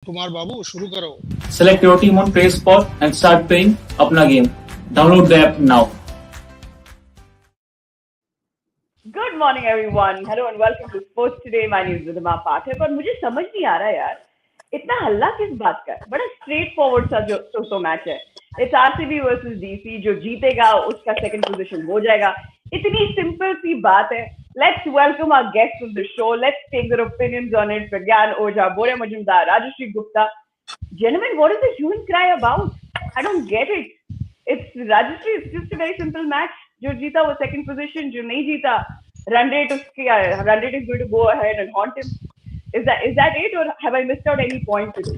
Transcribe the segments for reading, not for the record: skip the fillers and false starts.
कुमार बाबू शुरू करो. Select your team on Play Spot and start playing अपना game. Download the app now. Good morning everyone. Hello and welcome to Sports Today. My name is Ridhima Pathak और मुझे समझ नहीं आ रहा यार इतना हल्ला किस बात का है. बड़ा स्ट्रेट फॉरवर्ड सा जो मैच है. It's RCB versus DC. जो जीतेगा उसका सेकंड पोजीशन हो जाएगा. इतनी सिंपल सी बात है. Let's welcome our guests on the show. Let's take their opinions on it. Pragyan Ojha, Bore Majumdar, Rajashri Gupta. Gentlemen, what is the hue and cry about? I don't get it. It's Rajashri. It's just a very simple match. जो जीता वो second position. जो नहीं जीता run rate is going to go ahead and haunt him. Is that it, or have I missed out any point today?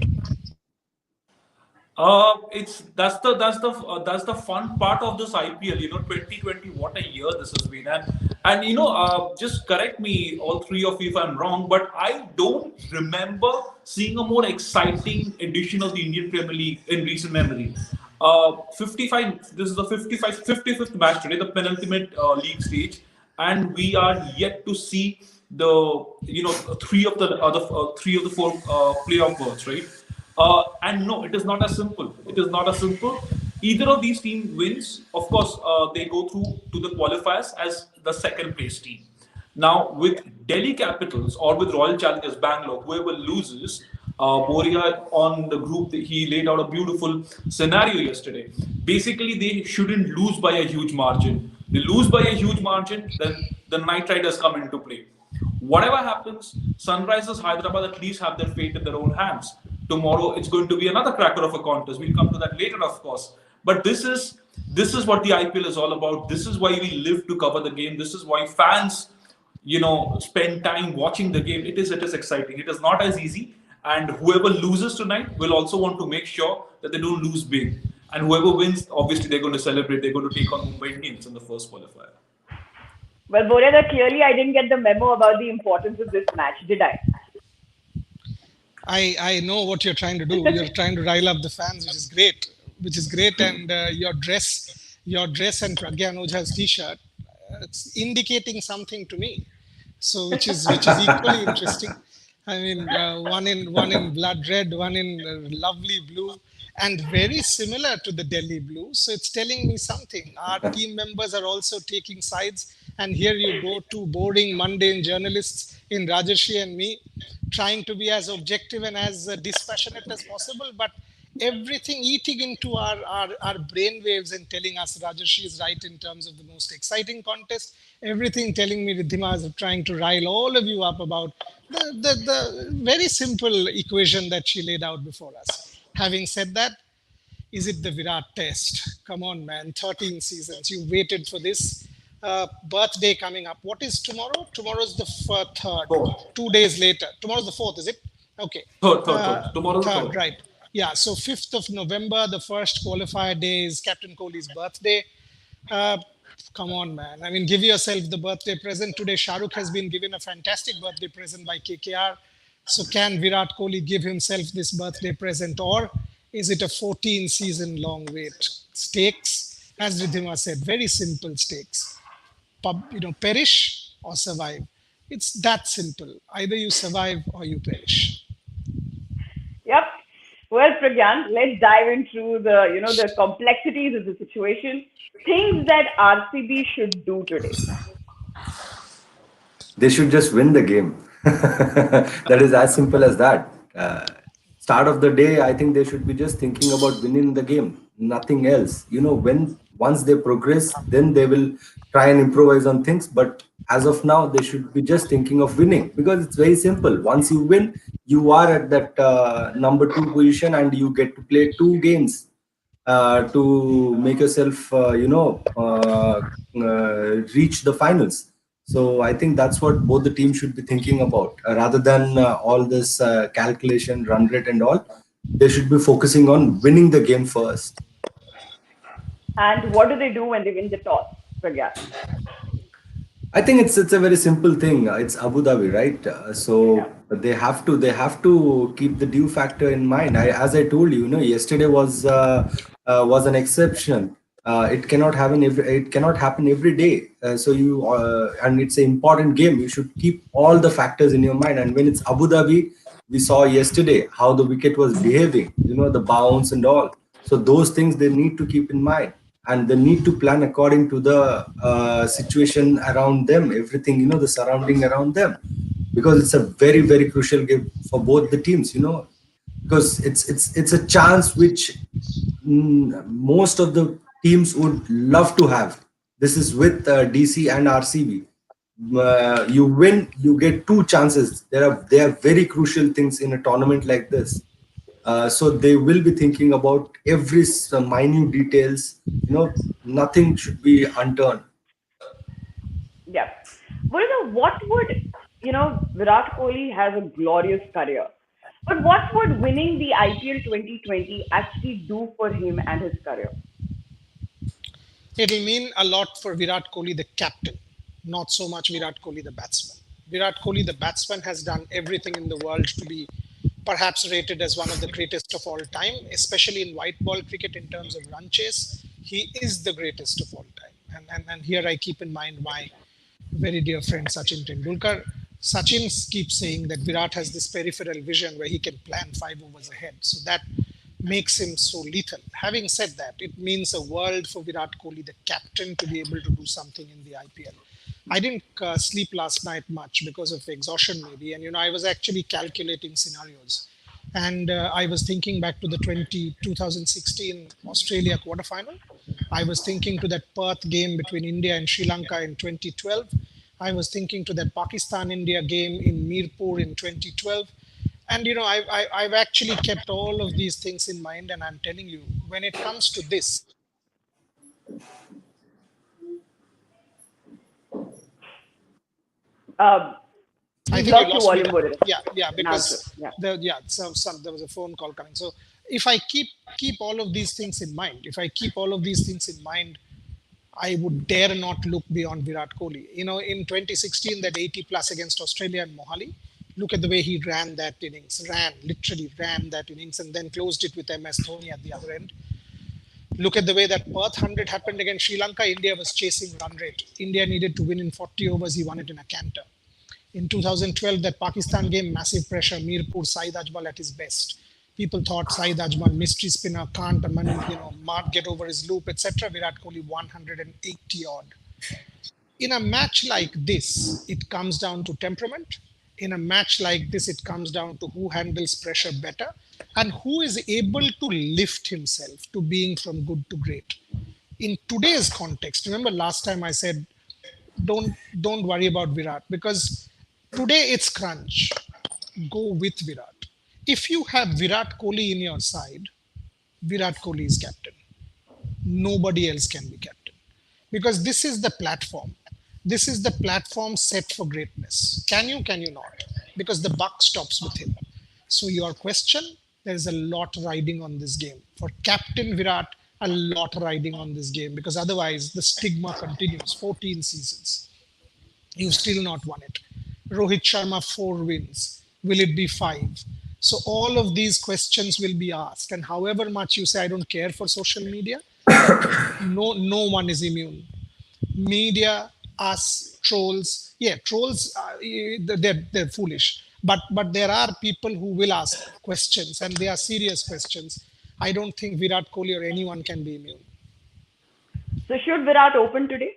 That's the fun part of this IPL. 2020, what a year this has been, and just correct me, all three of you, if I'm wrong, but I don't remember seeing a more exciting edition of the Indian Premier League in recent memory. 55. This is the 55th match today, the penultimate league stage, and we are yet to see the three of the four playoff berths, right? And no, it is not as simple. Either of these teams wins, of course, they go through to the qualifiers as the second place team. Now, with Delhi Capitals or with Royal Challengers Bangalore, whoever loses, Boria on the group, he laid out a beautiful scenario yesterday. Basically, they shouldn't lose by a huge margin. They lose by a huge margin, then the Knight Riders come into play. Whatever happens, Sunrisers Hyderabad at least have their fate in their own hands. Tomorrow, it's going to be another cracker of a contest. We'll come to that later, of course. But this is what the IPL is all about. This is why we live to cover the game. This is why fans, spend time watching the game. It is exciting. It is not as easy. And whoever loses tonight will also want to make sure that they don't lose big. And whoever wins, obviously, they're going to celebrate. They're going to take on Mumbai Indians in the first qualifier. Well, Boria, clearly I didn't get the memo about the importance of this match, did I? I know what you're trying to do. You're trying to rile up the fans, which is great. And your dress and Pragyan Ojha's t-shirt, it's indicating something to me. So which is equally interesting. I mean, one in blood red, one in lovely blue, and very similar to the Delhi blue. So it's telling me something. Our team members are also taking sides. And here you go, two boring, mundane journalists in Rajashri and me, trying to be as objective and as dispassionate as possible, but everything eating into our brainwaves and telling us Rajashri is right in terms of the most exciting contest. Everything telling me Riddhima is trying to rile all of you up about the very simple equation that she laid out before us. Having said that, is it the Virat test? Come on, man, 13 seasons. You waited for this. Birthday coming up. What is tomorrow? Tomorrow's the third. 2 days later. Tomorrow's the fourth, is it? Okay. Third. Tomorrow's the third. Right. Yeah. So 5th of November, the first qualifier day, is Captain Kohli's birthday. Come on, man. I mean, give yourself the birthday present. Today, Shah Rukh has been given a fantastic birthday present by KKR. So can Virat Kohli give himself this birthday present, or is it a 14-season long wait? Stakes, as Riddhima said, very simple stakes. Perish or survive. It's that simple. Either you survive or you perish. Yep. Well, Pragyan, let's dive into the complexities of the situation. Things that RCB should do today. They should just win the game. That is as simple as that. Start of the day, I think they should be just thinking about winning the game. Nothing else. Once they progress, then they will try and improvise on things. But as of now, they should be just thinking of winning, because it's very simple. Once you win, you are at that number 2 position, and you get to play 2 games to make yourself, reach the finals. So I think that's what both the teams should be thinking about, rather than all this calculation, run rate and all. They should be focusing on winning the game first. And what do they do when they win the toss, Pragyan? I think it's a very simple thing. It's Abu Dhabi, right? They have to keep the due factor in mind. As I told you, yesterday was an exception. It cannot happen every day. And it's an important game. You should keep all the factors in your mind. And when it's Abu Dhabi, We saw yesterday how the wicket was behaving, the bounce and all. So those things they need to keep in mind, and they need to plan according to the situation around them, everything, the surrounding around them, because it's a very, very crucial game for both the teams, because it's a chance which most of the teams would love to have. This is with DC and RCB. You win, you get two chances. They are very crucial things in a tournament like this. So they will be thinking about every minute details. Nothing should be unturned. Yeah. What would, Virat Kohli has a glorious career. But what would winning the IPL 2020 actually do for him and his career? It'll mean a lot for Virat Kohli, the captain, not so much Virat Kohli, the batsman. Virat Kohli, the batsman, has done everything in the world to be perhaps rated as one of the greatest of all time, especially in white ball cricket in terms of run chase. He is the greatest of all time. And here I keep in mind my very dear friend Sachin Tendulkar. Sachin keeps saying that Virat has this peripheral vision where he can plan 5 overs ahead. So that makes him so lethal. Having said that, it means a world for Virat Kohli, the captain, to be able to do something in the IPL. I didn't sleep last night much because of exhaustion, maybe. And, I was actually calculating scenarios. And I was thinking back to the 2016 Australia quarterfinal. I was thinking to that Perth game between India and Sri Lanka in 2012. I was thinking to that Pakistan-India game in Mirpur in 2012. And I've actually kept all of these things in mind, and I'm telling you, when it comes to this, I We've think you lost your lost me volume, there. Bodhidar. Yeah, Now it's good. because Yeah. there was a phone call coming. So if I keep all of these things in mind, I would dare not look beyond Virat Kohli. In 2016, that 80 plus against Australia and Mohali, look at the way he literally ran that innings, and then closed it with MS Dhoni at the other end. Look at the way that Perth 100 happened against Sri Lanka. India was chasing run rate. India needed to win in 40 overs. He won it in a canter. In 2012, that Pakistan game, massive pressure, Mirpur, Saeed Ajmal at his best. People thought Saeed Ajmal, mystery spinner, can't get over his loop, etc. Virat Kohli 180 odd. In a match like this, it comes down to temperament. In a match like this, it comes down to who handles pressure better and who is able to lift himself to being from good to great. In today's context, remember last time I said, don't worry about Virat, because today it's crunch. Go with Virat. If you have Virat Kohli in your side, Virat Kohli is captain. Nobody else can be captain, because this is the platform. This is the platform set for greatness. Can you not? Because the buck stops with him. So your question, there is a lot riding on this game. For Captain Virat, a lot riding on this game, because otherwise the stigma continues. 14 seasons. You've still not won it. Rohit Sharma, 4 wins. Will it be 5? So all of these questions will be asked. And however much you say, I don't care for social media, no one is immune. Media, us, trolls. Yeah, trolls, they're foolish. But there are people who will ask questions, and they are serious questions. I don't think Virat Kohli or anyone can be immune. So should Virat open today?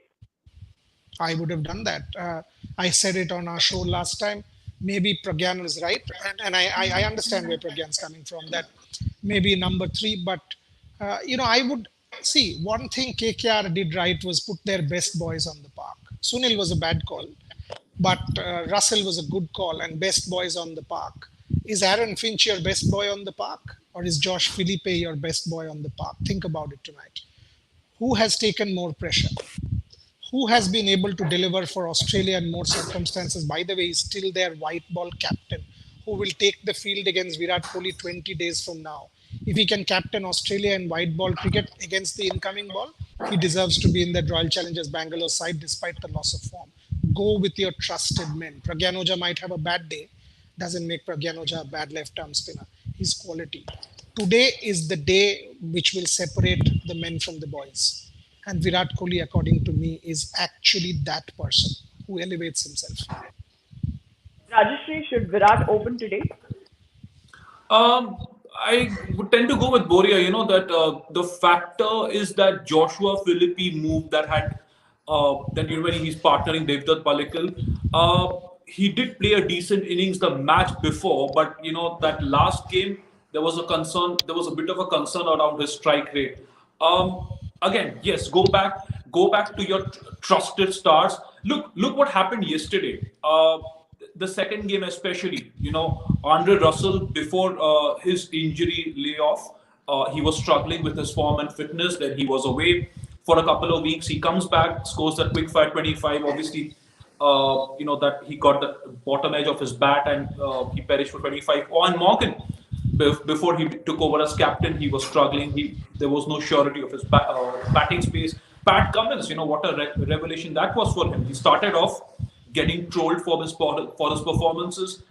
I would have done that. I said it on our show last time. Maybe Pragyan is right, and I understand where Pragyan's coming from. That maybe number 3, but I would see one thing KKR did right was put their best boys on the park. Sunil was a bad call, but Russell was a good call, and best boys on the park. Is Aaron Finch your best boy on the park, or is Josh Philippe your best boy on the park? Think about it tonight. Who has taken more pressure? Who has been able to deliver for Australia in more circumstances? By the way, he's still their white ball captain, who will take the field against Virat Kohli 20 days from now. If he can captain Australia in white ball cricket against the incoming ball, he deserves to be in the Royal Challengers Bangalore side despite the loss of form. Go with your trusted men. Pragyan Ojha might have a bad day. Doesn't make Pragyan Ojha a bad left-arm spinner. His quality. Today is the day which will separate the men from the boys. And Virat Kohli, according to me, is actually that person who elevates himself. Rajashri, should Virat open today? I would tend to go with Boria. You know that the factor is that Joshua Philippi move that had that when he's partnering Devdutt Pallikal. He did play a decent innings the match before, but that last game there was a concern. There was a bit of a concern around his strike rate. Um, Again, yes, go back to your trusted stars. Look what happened yesterday. The second game especially, Andre Russell before his injury layoff, he was struggling with his form and fitness. Then he was away for a couple of weeks. He comes back, scores that quick fire 25. Obviously, that he got the bottom edge of his bat and he perished for 25. On Morgan, before he took over as captain, he was struggling. There was no surety of his batting space. Pat Cummins, what a revelation that was for him. He started off getting trolled for his performances,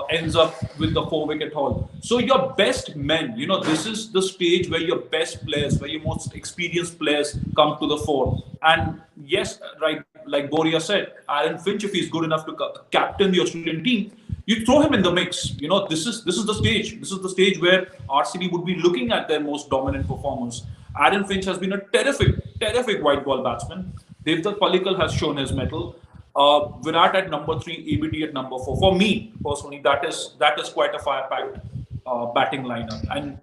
ends up with the 4-wicket haul. So your best men, this is the stage where your best players, where your most experienced players come to the fore. And yes, right, like Boria said, Aaron Finch, if he's good enough to captain the Australian team, you throw him in the mix. This is the stage. This is the stage where RCB would be looking at their most dominant performance. Aaron Finch has been a terrific white ball batsman. Devdutt Pallikal has shown his mettle. Virat at number 3, ABD at number 4. For me personally, that is quite a fire-packed batting lineup, and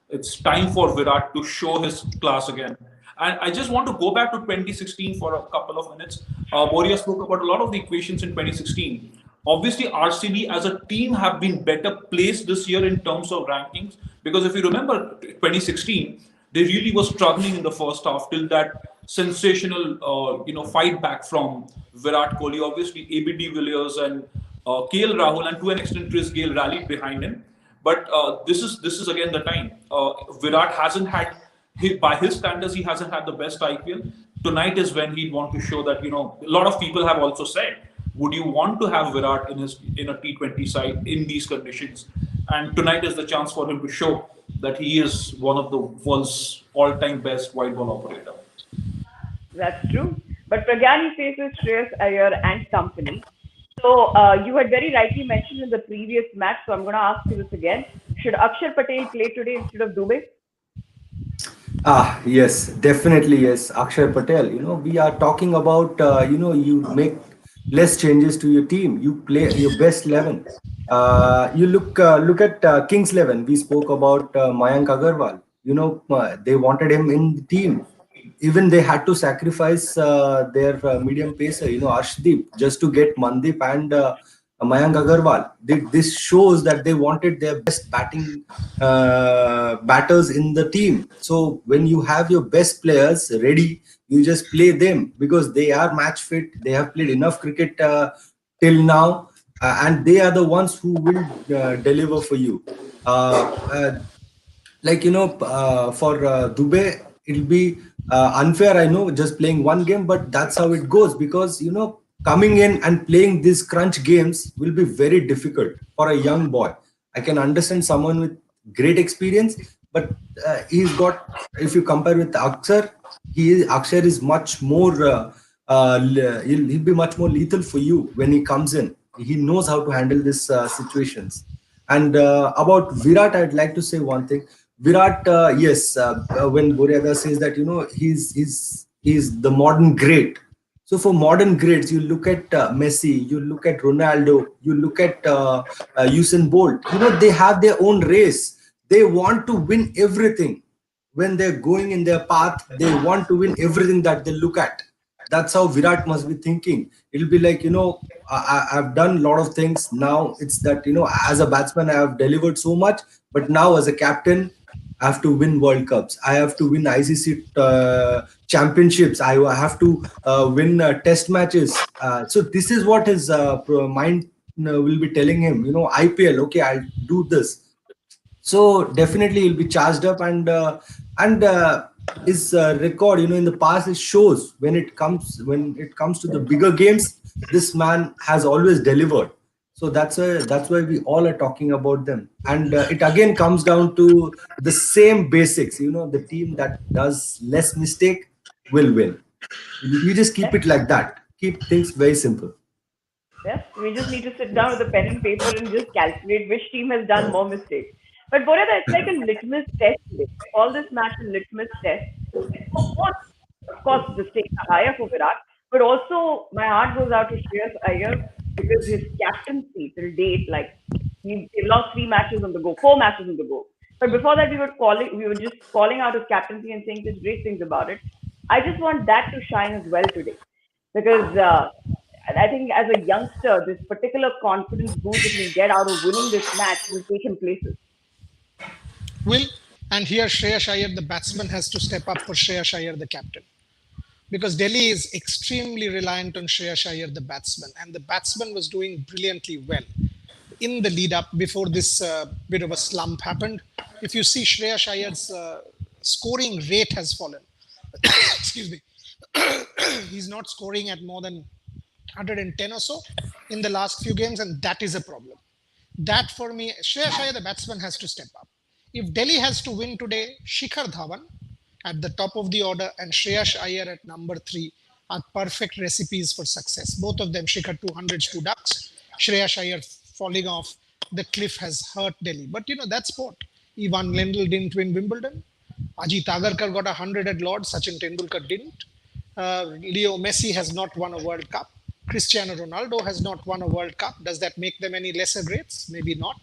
it's time for Virat to show his class again. And I just want to go back to 2016 for a couple of minutes. Boria spoke about a lot of the equations in 2016. Obviously, RCB as a team have been better placed this year in terms of rankings, because if you remember 2016, they really were struggling in the first half till that sensational, fight back from Virat Kohli. Obviously, ABD de Villiers and KL Rahul, and to an extent, Chris Gayle rallied behind him. But this is again the time. Virat hasn't had, by his standards, he hasn't had the best IPL. Tonight is when he'd want to show that. A lot of people have also said, would you want to have Virat in a T20 side in these conditions? And tonight is the chance for him to show that he is one of the world's all-time best white ball operator. That's true. But Pragyani faces Shreyas Iyer and company. So you had very rightly mentioned in the previous match, so I'm going to ask you this again. Should Akshar Patel play today instead of Dubey? Yes, definitely yes. Akshar Patel, we are talking about, you make less changes to your team. You play your best 11. You look at Kings 11. We spoke about Mayank Agarwal. They wanted him in the team. Even they had to sacrifice their medium pacer, Arshdeep, just to get Mandip and Mayank Agarwal. This shows that they wanted their best batting batters in the team. So when you have your best players ready, you just play them because they are match fit. They have played enough cricket till now, and they are the ones who will deliver for you. For Dubey, it'll be unfair, I know, just playing one game, but that's how it goes because, coming in and playing these crunch games will be very difficult for a young boy. I can understand someone with great experience, but he's got, if you compare with Akshar, Akshar is much more, he'll be much more lethal for you when he comes in. He knows how to handle these situations. And about Virat, I'd like to say one thing. Virat, yes, when Boryada says that, he's the modern great. So for modern greats, you look at Messi, you look at Ronaldo, you look at Usain Bolt. They have their own race. They want to win everything. When they're going in their path, they want to win everything that they look at. That's how Virat must be thinking. It'll be like, I've done a lot of things. Now it's that, as a batsman, I have delivered so much. But now as a captain, I have to win World Cups. I have to win ICC championships. I have to win test matches. So this is what his mind will be telling him. IPL, okay, I'll do this. So definitely he'll be charged up, and his record, in the past, it shows when it comes to the bigger games, this man has always delivered. So that's why we all are talking about them. And it again comes down to the same basics. The team that does less mistake will win. You just keep it like that. Keep things very simple. Yes, we just need to sit down with a pen and paper and just calculate which team has done more mistakes. But Boreda, it's like a litmus test today. All this match is litmus test. For both, of course, the stakes are higher for Virat, but also my heart goes out to Shreyas Iyer because his captaincy till date, like he lost 3 matches on the go, 4 matches on the go. But before that, we were just calling out his captaincy and saying such great things about it. I just want that to shine as well today, because I think as a youngster, this particular confidence boost that he'll get out of winning this match will take him places. Will, and here Shreyas Iyer, the batsman, has to step up for Shreyas Iyer, the captain. Because Delhi is extremely reliant on Shreyas Iyer, the batsman, and the batsman was doing brilliantly well in the lead up before this bit of a slump happened. If you see Shreyas Iyer's scoring rate has fallen. Excuse me. He's not scoring at more than 110 or so in the last few games, and that is a problem. That for me, Shreyas Iyer, the batsman, has to step up. If Delhi has to win today, Shikhar Dhawan at the top of the order and Shreyas Iyer at number 3 are perfect recipes for success. Both of them, Shikhar 200s, 2 ducks. Shreyas Iyer falling off the cliff has hurt Delhi. But that's sport. Ivan Lendl didn't win Wimbledon. Ajit Agarkar got 100 at Lords. Sachin Tendulkar didn't. Leo Messi has not won a World Cup. Cristiano Ronaldo has not won a World Cup. Does that make them any lesser greats? Maybe not.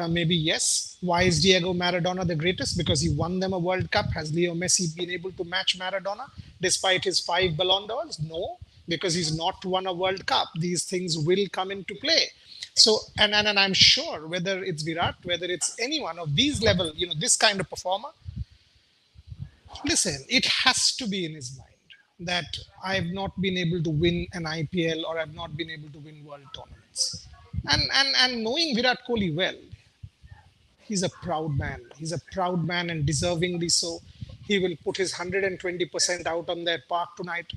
Maybe yes. Why is Diego Maradona the greatest? Because he won them a World Cup. Has Leo Messi been able to match Maradona despite his 5 Ballon d'Ors? No, because he's not won a World Cup. These things will come into play. So, and I'm sure whether it's Virat, whether it's anyone of these level, this kind of performer, listen, it has to be in his mind that I've not been able to win an IPL or I've not been able to win world tournaments. And knowing Virat Kohli well, he's a proud man. He's a proud man and deservingly so. He will put his 120% out on that park tonight.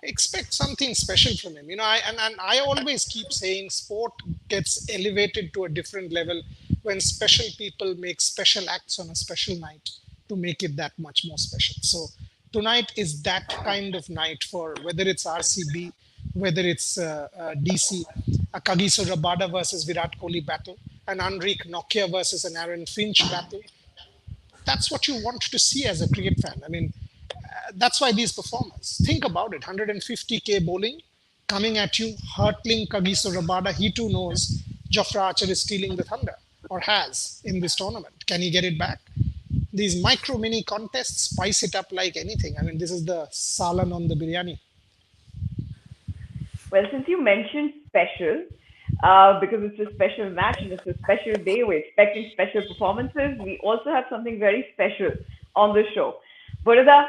Expect something special from him. I always keep saying sport gets elevated to a different level when special people make special acts on a special night to make it that much more special. So tonight is that kind of night for whether it's RCB, whether it's DC, a Kagiso Rabada versus Virat Kohli battle, an Enrique Nokia versus an Aaron Finch battle. That's what you want to see as a cricket fan. I mean, that's why these performers, think about it, 150k bowling coming at you, hurtling Kagiso Rabada. He too knows Jofra Archer is stealing the thunder, or has in this tournament. Can he get it back? These micro mini contests spice it up like anything. I mean, this is the salan on the biryani. Well, since you mentioned special, because it's a special match and it's a special day, we're expecting special performances. We also have something very special on the show. Boreda,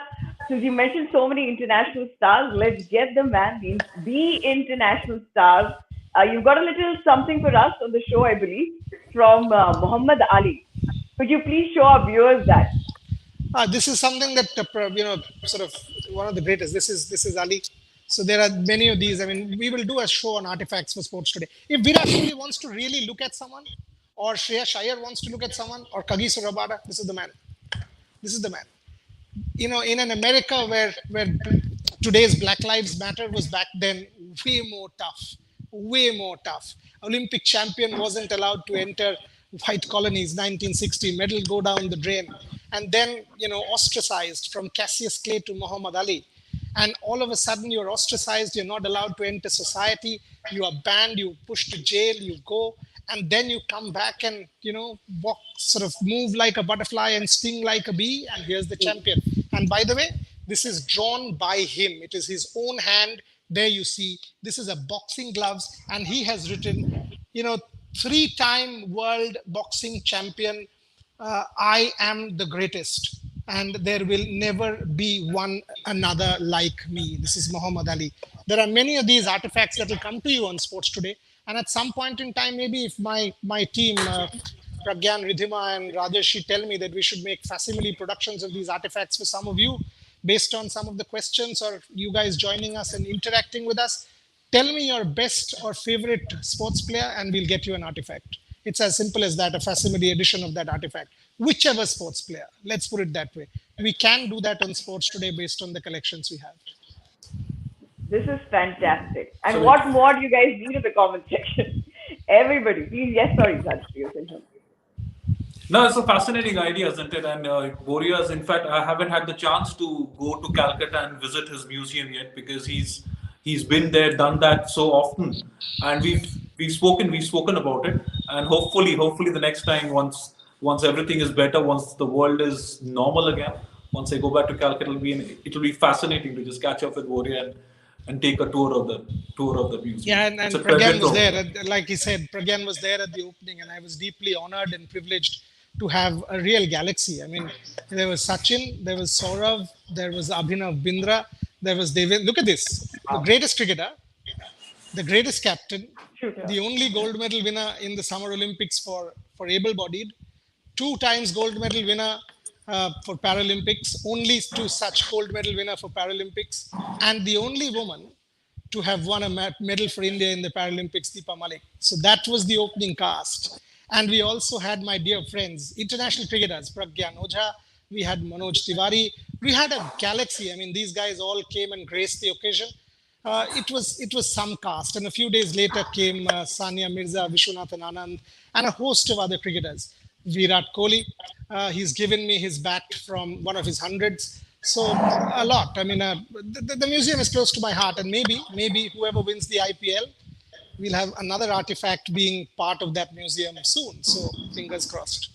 since you mentioned so many international stars, let's get the man, the international stars. You've got a little something for us on the show, I believe, from Muhammad Ali. Could you please show our viewers that? This is something that sort of one of the greatest. This is Ali. So there are many of these. I mean, we will do a show on artifacts for sports today. If Virat Kohli wants to really look at someone, or Shreyas Iyer wants to look at someone, or Kagiso Rabada, this is the man. This is the man. In an America where today's Black Lives Matter was back then way more tough. Olympic champion wasn't allowed to enter white colonies, 1960, medal go down the drain. And then, ostracized from Cassius Clay to Muhammad Ali. And all of a sudden you're ostracized, you're not allowed to enter society, you are banned, you pushed to jail, you go, and then you come back and, walk, sort of move like a butterfly and sting like a bee, and here's the champion. And by the way, this is drawn by him. It is his own hand. There you see, this is a boxing gloves, and he has written, 3-time world boxing champion, I am the greatest, and there will never be one another like me. This is Muhammad Ali. There are many of these artifacts that will come to you on Sports Today. And at some point in time, maybe if my team, Pragyan, Ridhima and Rajesh tell me that we should make facsimile productions of these artifacts for some of you, based on some of the questions or you guys joining us and interacting with us, tell me your best or favorite sports player and we'll get you an artifact. It's as simple as that, a facsimile edition of that artifact. Whichever sports player, let's put it that way. We can do that on Sports Today based on the collections we have. This is fantastic. And what more do you guys need in the comment section? Everybody, please, yes, sorry, Raj, you said something. No, it's a fascinating idea, isn't it? And Boreas, in fact, I haven't had the chance to go to Calcutta and visit his museum yet because he's been there, done that so often, and we've spoken about it, and hopefully the next time once everything is better, once the world is normal again, once I go back to Calcutta, it'll be fascinating to just catch up with Borea and take a tour of the museum. Yeah, It's and a pleasure Pragyan was to. there. Like he said, Pragyan was there at the opening, and I was deeply honored and privileged to have a real galaxy. I mean, there was Sachin, there was Saurav, there was Abhinav Bindra, there was David. Look at this, the greatest cricketer, the greatest captain, Shooter. the only gold medal winner in the Summer Olympics for able-bodied, two times gold medal winner for Paralympics, only two such gold medal winner for Paralympics, and the only woman to have won a medal for India in the Paralympics, Deepa Malik. So that was the opening cast. And we also had my dear friends, international cricketers, Pragyan Ojha, we had Manoj Tiwari, we had a galaxy. I mean, these guys all came and graced the occasion. It was some cast, and a few days later came Sania Mirza, Vishwanathan Anand, and a host of other cricketers. Virat Kohli, he's given me his bat from one of his hundreds. So a lot. I mean, the museum is close to my heart, and maybe whoever wins the IPL, we'll have another artifact being part of that museum soon. So fingers crossed.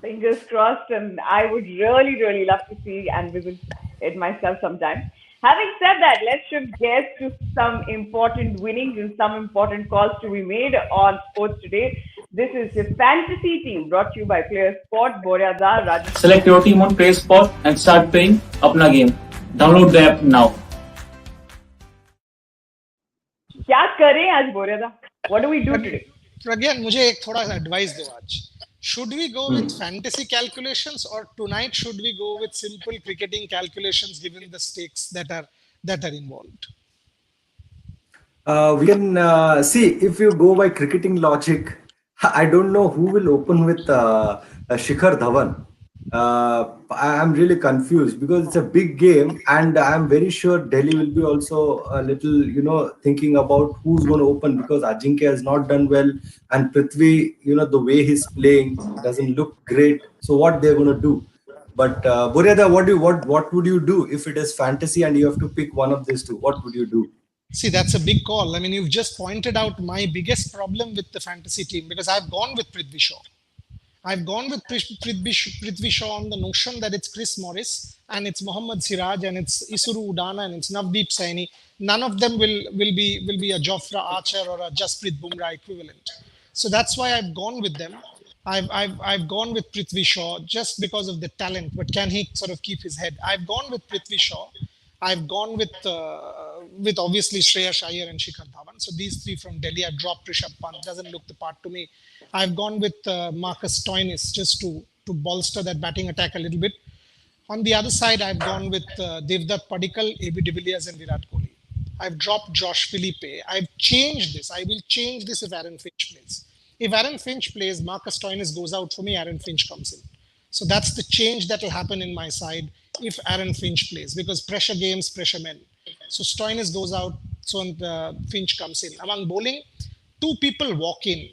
Fingers crossed, and I would really, really love to see and visit it myself sometime. Having said that, let's shift gears to some important winnings and some important calls to be made on sports today. This is the fantasy team brought to you by Player Sport, Boryada, Rajasthan. Select your team on Play Sport and start playing अपना game. Download the app now. क्या करें आज बोरियादा? What do we do today? Pragyan, मुझे एक थोड़ा सा advice दो आज. Should we go with fantasy calculations, or tonight should we go with simple cricketing calculations given the stakes that are involved? We can see if you go by cricketing logic. I don't know who will open with Shikhar Dhawan. I'm really confused because it's a big game, and I'm very sure Delhi will be also a little, thinking about who's going to open because Ajinkya has not done well, and Prithvi, the way he's playing doesn't look great. So what they're going to do? But Buryada, what would you do if it is fantasy and you have to pick one of these two? What would you do? See, that's a big call. I mean, you've just pointed out my biggest problem with the fantasy team because I've gone with Prithvi Shaw. I've gone with Prithvi Shaw on the notion that it's Chris Morris and it's Mohammad Siraj and it's Isuru Udana and it's Navdeep Saini. None of them will be a Jofra Archer or a Jasprit Bumrah equivalent. So that's why I've gone with them. I've gone with Prithvi Shaw just because of the talent, but can he sort of keep his head? I've gone with Prithvi Shaw. I've gone with obviously Shreyas Iyer and Shikhar Dhawan. So these three from Delhi. I've dropped Rishabh Pant. Doesn't look the part to me. I've gone with Marcus Stoinis just to bolster that batting attack a little bit. On the other side, I've gone with Devdutt Padikkal, AB de Villiers, and Virat Kohli. I've dropped Josh Philippe. I've changed this. I will change this if Aaron Finch plays. If Aaron Finch plays, Marcus Stoinis goes out for me. Aaron Finch comes in. So that's the change that will happen in my side if Aaron Finch plays, because pressure games, pressure men. So Stoinis goes out, so Finch comes in. Among bowling, two people walk in,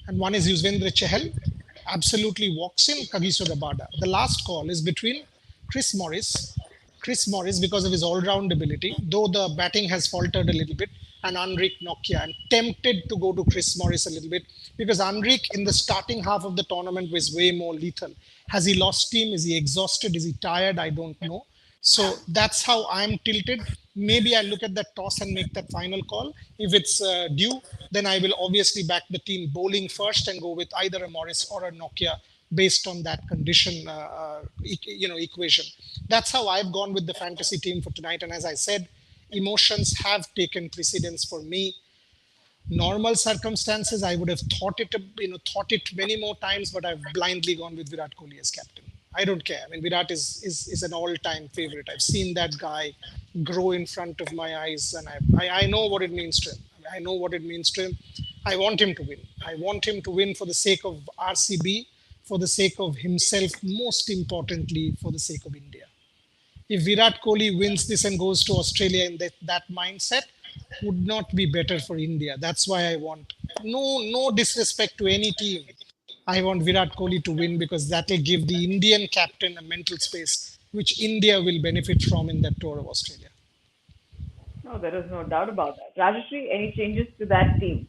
and one is Yuzvendra Chahal, absolutely walks in, Kagiso Rabada. The last call is between Chris Morris. Chris Morris, because of his all-round ability, though the batting has faltered a little bit, and Anric Nokia. I'm tempted to go to Chris Morris a little bit because Anric in the starting half of the tournament was way more lethal. Has he lost steam? Is he exhausted? Is he tired? I don't know. So that's how I'm tilted. Maybe I look at that toss and make that final call. If it's due, then I will obviously back the team bowling first and go with either a Morris or a Nokia based on that condition, equation. That's how I've gone with the fantasy team for tonight. And as I said, emotions have taken precedence for me. Normal circumstances, I would have thought it many more times, but I've blindly gone with Virat Kohli as captain. I don't care. I mean, Virat is an all-time favorite. I've seen that guy grow in front of my eyes, and I know what it means to him. I know what it means to him. I want him to win. I want him to win for the sake of RCB, for the sake of himself, most importantly, for the sake of India. If Virat Kohli wins this and goes to Australia in that mindset, would not be better for India. That's why I want no disrespect to any team. I want Virat Kohli to win because that will give the Indian captain a mental space, which India will benefit from in that tour of Australia. No, there is no doubt about that. Rajashri, any changes to that team?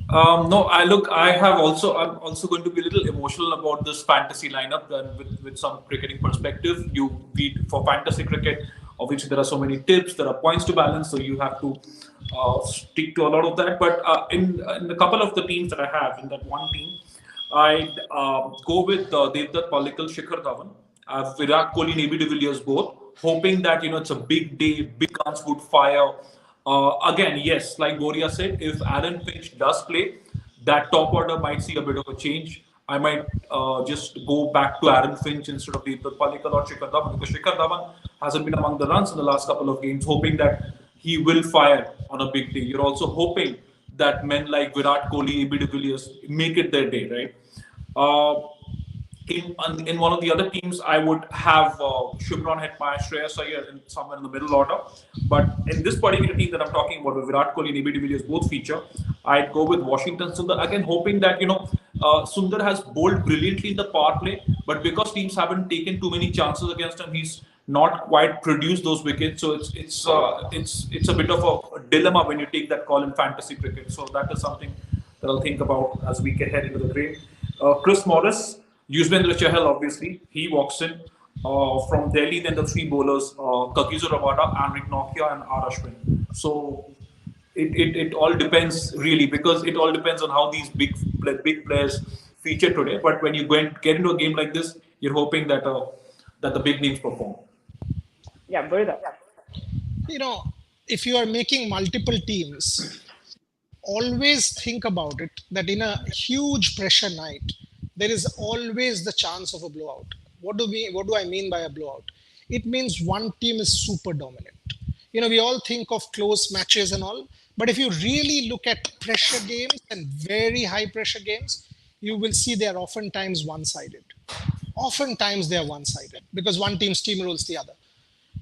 No, I look. I have also. I'm also going to be a little emotional about this fantasy lineup. With some cricketing perspective, you read for fantasy cricket. Obviously, there are so many tips. There are points to balance, so you have to stick to a lot of that. But in a couple of the teams that I have, in that one team, I'd go with Devdutt Palikkal, Shikhar Dhawan, Virat Kohli and AB de Villiers both, hoping that it's a big day, big guns would fire. Again, yes, like Boria said, if Aaron Finch does play, that top order might see a bit of a change. I might just go back to Aaron Finch instead of Devdutt Palikkal or Shikhar Dhawan, because Shikhar Dhawan hasn't been among the runs in the last couple of games, hoping that he will fire on a big day. You're also hoping that men like Virat Kohli, AB de Villiers make it their day, right? Uh, in one of the other teams, I would have Shubman Hetmyer, Shreyas Iyer somewhere in the middle order. But in this particular team that I'm talking about, where Virat Kohli and AB de Villiers both feature, I'd go with Washington Sundar. Again, hoping that, Sundar has bowled brilliantly in the power play, but because teams haven't taken too many chances against him, he's not quite produced those wickets. So it's a bit of a dilemma when you take that call in fantasy cricket. So that is something that I'll think about as we get head into the grade. Chris Morris, Yuzvendra Chahal, obviously, he walks in. From Delhi, then the three bowlers, Kagiso Rabada, Anrik Nokia, and R. Ashwin. So it all depends, really, because it all depends on how these big players feature today. But when you get into a game like this, you're hoping that the big names perform. Yeah, Burida. If you are making multiple teams, always think about it that in a huge pressure night, there is always the chance of a blowout. What do I mean by a blowout? It means one team is super dominant. We all think of close matches and all, but if you really look at pressure games and very high pressure games, you will see they are oftentimes one-sided. Oftentimes they are one-sided because one team steamrolls the other.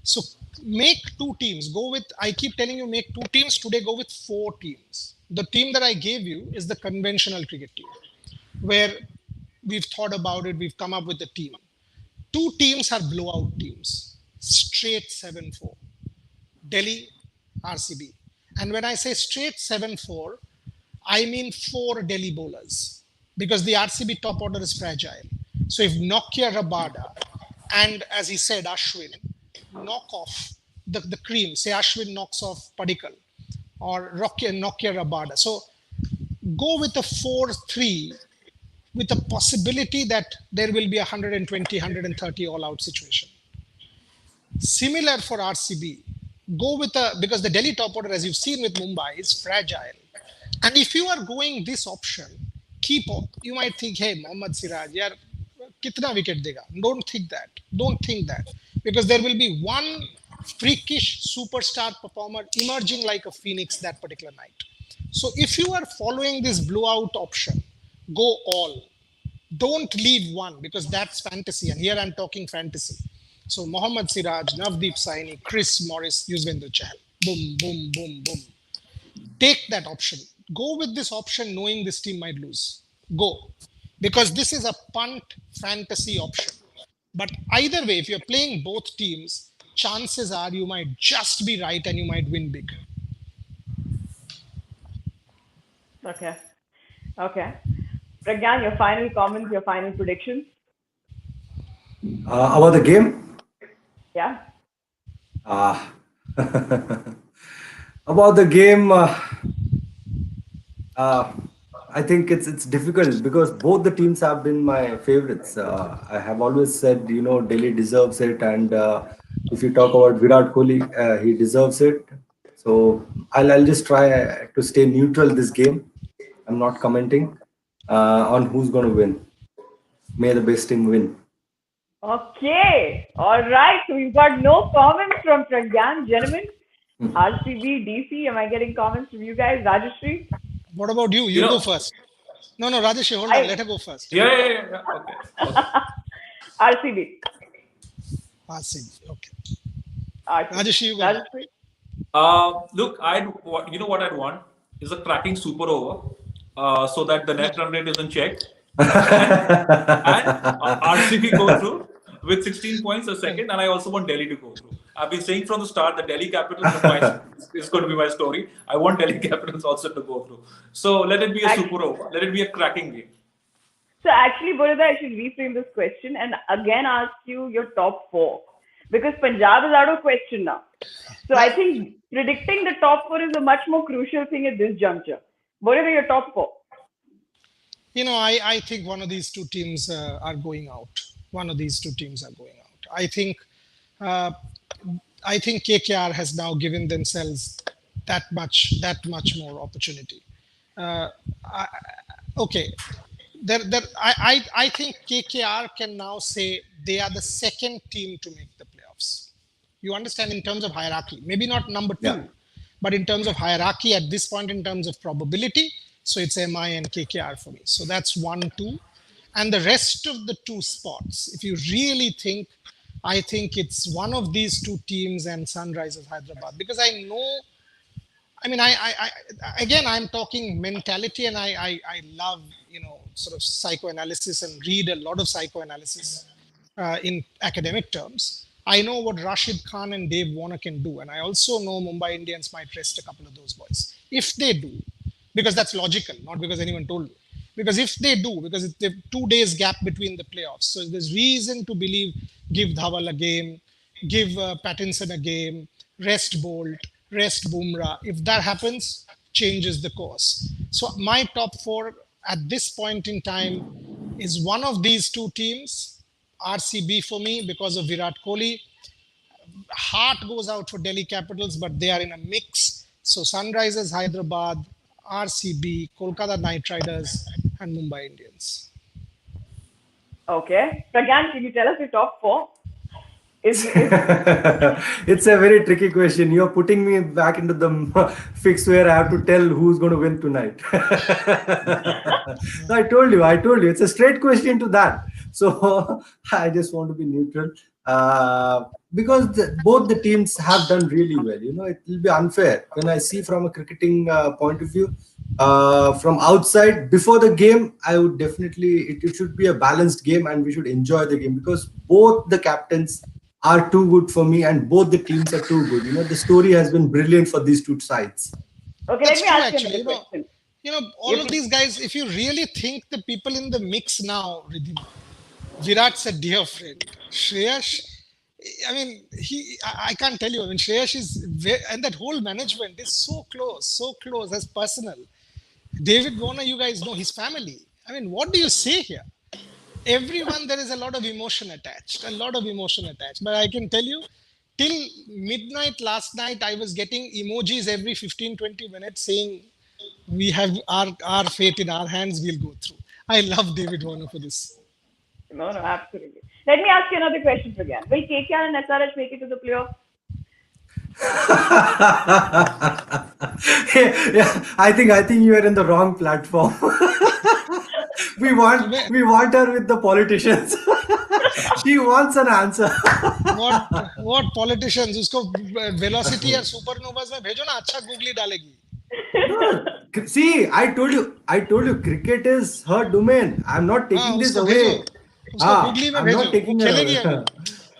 So make two teams. I keep telling you, make two teams. Today, go with four teams. The team that I gave you is the conventional cricket team, where we've thought about it, we've come up with a team. Two teams are blowout teams, straight 7-4. Delhi, RCB. And when I say straight 7-4, I mean 4 Delhi bowlers, because the RCB top order is fragile. So if Nokia Rabada and, as he said, Ashwin knock off the cream, say Ashwin knocks off Padikkal or Nokia Rabada. So go with a 4-3 with a possibility that there will be a 120, 130 all-out situation. Similar for RCB. Go with because the Delhi top order, as you've seen with Mumbai, is fragile. And if you are going this option, you might think, hey, Mohammad Siraj, yaar, kitna wicket dega? Don't think that. Because there will be one freakish superstar performer emerging like a phoenix that particular night. So if you are following this blowout option, go all. Don't leave one, because that's fantasy. And here I'm talking fantasy. So Mohammad Siraj, Navdeep Saini, Chris Morris, Yuzvendra Chahal. Boom, boom, boom, boom. Take that option. Go with this option knowing this team might lose. Go. Because this is a punt fantasy option. But either way, if you're playing both teams, chances are you might just be right and you might win big. Okay. Pragyan, your final comments, your final predictions? About the game? Yeah. About the game, I think it's difficult because both the teams have been my favorites. I have always said, Delhi deserves it, and if you talk about Virat Kohli, he deserves it. So I'll just try to stay neutral this game. I'm not commenting on who's going to win. May the best team win. Okay. All right. So we've got no comments from Pragyan. Gentlemen, RCB, DC, am I getting comments from you guys? Rajashri? What about you? You go first. No, Rajashri, hold on. Let her go first. Yeah. Okay. RCB. RCB. Okay. Rajashri, you go. Look, what I'd want is a cracking super over, so that the net run rate isn't checked. And RCB go through with 16 points a second, and I also want Delhi to go through. I've been saying from the start that Delhi Capitals is going to be my story. I want Delhi Capitals also to go through. So let it be a super over. Let it be a cracking game. So actually, Borodha, I should reframe this question and again ask you your top four. Because Punjab is out of question now. So I think predicting the top four is a much more crucial thing at this juncture. Borodha, your top four. I think one of these two teams are going out. One of these two teams are going out. Uh, I think KKR has now given themselves that much more opportunity. I, okay, I think KKR can now say they are the second team to make the playoffs. You understand, in terms of hierarchy, maybe not number two, but in terms of hierarchy at this point, in terms of probability. So it's MI and KKR for me. So that's 1, 2. And the rest of the two spots, if you really think, I think it's one of these two teams and Sunrisers Hyderabad. Because I know, again, I'm talking mentality, and I love, sort of psychoanalysis and read a lot of psychoanalysis in academic terms. I know what Rashid Khan and Dave Warner can do. And I also know Mumbai Indians might rest a couple of those boys. If they do, because that's logical, not because anyone told me. Because if they do, because it's the 2 days gap between the playoffs, so there's reason to believe, give Dhawal a game, give Pattinson a game, rest Bolt, rest Bumrah. If that happens, changes the course. So my top four at this point in time is one of these two teams, RCB for me because of Virat Kohli. Heart goes out for Delhi Capitals, but they are in a mix. So Sunrisers Hyderabad, RCB, Kolkata Knight Riders, and Mumbai Indians. Okay. Pragyan, can you tell us your top four? It's a very tricky question. You're putting me back into the fix where I have to tell who's going to win tonight. So I told you, it's a straight question to that. So I just want to be neutral. Because both the teams have done really well. It will be unfair when I see from a cricketing point of view. From outside, before the game, I would definitely, it should be a balanced game and we should enjoy the game, because both the captains are too good for me and both the teams are too good. The story has been brilliant for these two sides. Okay, That's let me true, ask you another question. All of these guys, if you really think the people in the mix now, Virat's a dear friend. Shreyash, I can't tell you. Shreyash is, and that whole management is so close, as personal. David Warner, you guys know his family. What do you say here? Everyone, there is a lot of emotion attached. But I can tell you, till midnight last night, I was getting emojis every 15-20 minutes saying, we have our fate in our hands, we'll go through. I love David Warner for this. No, absolutely. Let me ask you another question again. Will KKR and SRH make it to the playoffs? I think you are in the wrong platform. we want her with the politicians. She wants an answer. What politicians? Usko velocity or supernovas में भेजो ना, अच्छा googly डालेगी. No. See, I told you, cricket is her domain. I'm not taking this away. Googly में भेजो, वो खेलेगी अभी.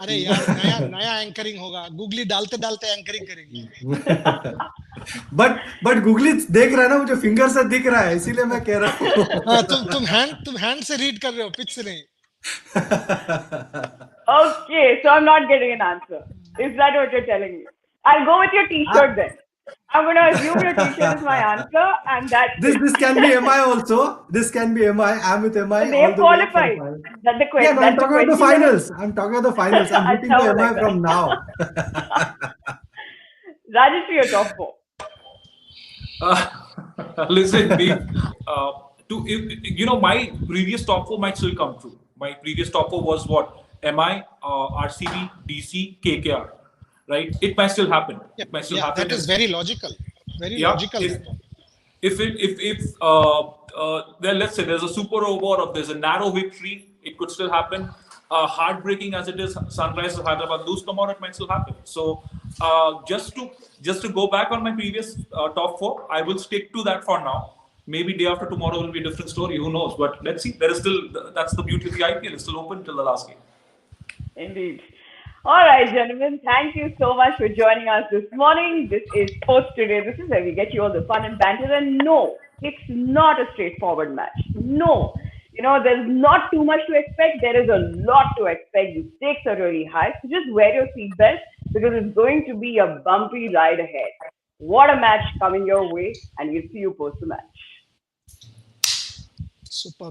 अरे यार, नया एंकरिंग होगा, गूगली डालते एंकरिंग करेगी. बट गूगली देख रहा है ना, मुझे फिंगर से दिख रहा है, इसीलिए मैं कह रहा हूँ. हाँ, तुम हैंड से रीड कर रहे हो, पिच से नहीं. Okay, so I'm not getting an answer. Is that what you're telling me? I'll go with your T-shirt then. I'm going to assume your T-shirt is my answer, and that this can be MI also. This can be MI. I'm with MI. So they've qualified. That's the question. Yeah, I'm talking about the finals. I'm rooting for MI from now. Rajeshri, your top four. Listen, my previous top four might still come true. My previous top four was what? MI, RCB, DC, KKR. Right? It might still happen. It might still happen. That is very logical. Logical. If then let's say there's a super over or there's a narrow victory, it could still happen. Heartbreaking as it is, Sunrisers Hyderabad lose tomorrow, it might still happen. So just to go back on my previous top four, I will stick to that for now. Maybe day after tomorrow will be a different story. Who knows? But let's see. There is still, that's the beauty of the IPL. It's still open till the last game. Indeed. All right, gentlemen. Thank you so much for joining us this morning. This is Sports Today. This is where we get you all the fun and banter. And no, it's not a straightforward match. No. There's not too much to expect. There is a lot to expect. The stakes are really high. So just wear your seatbelt because it's going to be a bumpy ride ahead. What a match coming your way. And we'll see you post the match. Superb.